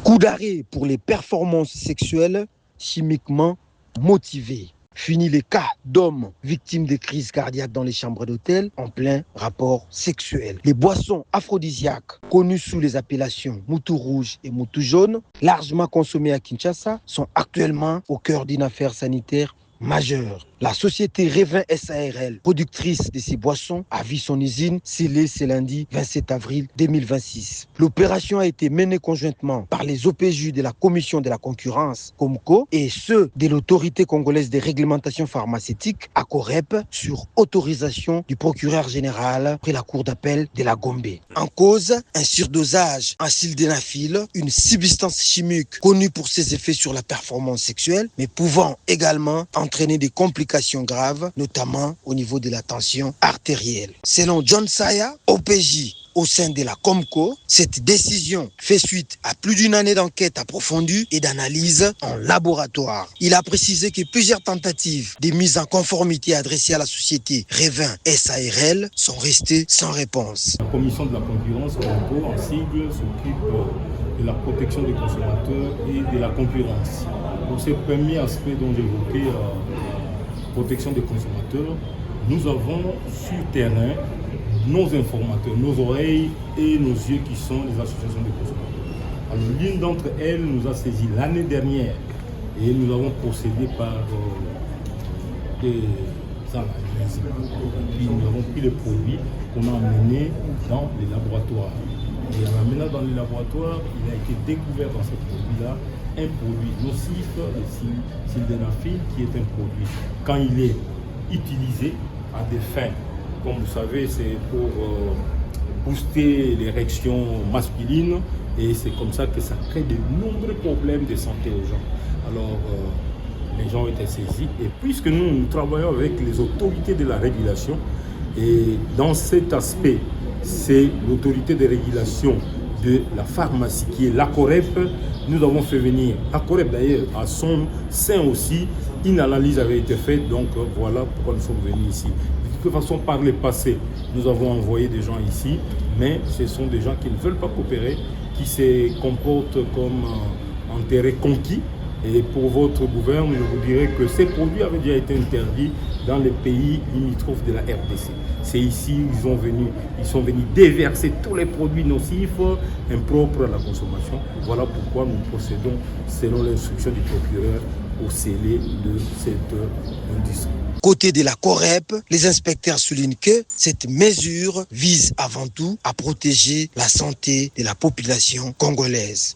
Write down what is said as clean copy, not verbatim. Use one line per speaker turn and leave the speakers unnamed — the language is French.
Coup d'arrêt pour les performances sexuelles chimiquement motivées. Fini les cas d'hommes victimes de crises cardiaques dans les chambres d'hôtel en plein rapport sexuel. Les boissons aphrodisiaques, connues sous les appellations moutou rouge et moutou jaune, largement consommées à Kinshasa, sont actuellement au cœur d'une affaire sanitaire majeure. La société Revin SARL, productrice de ces boissons, a vu son usine scellée ce lundi 27 avril 2026. L'opération a été menée conjointement par les OPJ de la Commission de la concurrence, COMCO, et ceux de l'Autorité congolaise des réglementations pharmaceutiques, ACOREP, sur autorisation du procureur général près la cour d'appel de la Gombe. En cause, un surdosage en sildenafil, une substance chimique connue pour ses effets sur la performance sexuelle, mais pouvant également entraîner des complications graves, notamment au niveau de la tension artérielle. Selon John Saya, OPJ au sein de la COMCO, cette décision fait suite à plus d'une année d'enquête approfondie et d'analyse en laboratoire. Il a précisé que plusieurs tentatives de mise en conformité adressées à la société Revin SARL sont restées sans réponse.
La commission de la concurrence, COMCO, en sigle, s'occupe de la protection des consommateurs et de la concurrence. Pour ce premier aspect dont j'évoquais, protection des consommateurs, nous avons sur terrain nos informateurs, nos oreilles et nos yeux qui sont les associations de consommateurs. Alors l'une d'entre elles nous a saisi l'année dernière et nous avons procédé par des analyses. Et puis nous avons pris les produits qu'on a emmenés dans les laboratoires. Et en amenant dans les laboratoires, il a été découvert dans ces produits-là un produit nocif, le sildenafil, qui est un produit, quand il est utilisé à des fins, comme vous savez, c'est pour booster l'érection masculine, et c'est comme ça que ça crée de nombreux problèmes de santé aux gens. Alors, les gens ont été saisis, et puisque nous travaillons avec les autorités de la régulation, et dans cet aspect, c'est l'autorité de régulation de la pharmacie qui est l'ACOREP. Nous avons fait venir l'ACOREP d'ailleurs à son sein aussi. Une analyse avait été faite, donc voilà pourquoi nous sommes venus ici. De toute façon, par le passé, nous avons envoyé des gens ici, mais ce sont des gens qui ne veulent pas coopérer, qui se comportent comme en terrain conquis. Et pour votre gouverne, je vous dirais que ces produits avaient déjà été interdits dans les pays limitrophes de la RDC. C'est ici ils sont venus déverser tous les produits nocifs, impropres à la consommation. Voilà pourquoi nous procédons, selon l'instruction du procureur, au scellé de cette industrie.
Côté de la COREP, les inspecteurs soulignent que cette mesure vise avant tout à protéger la santé de la population congolaise.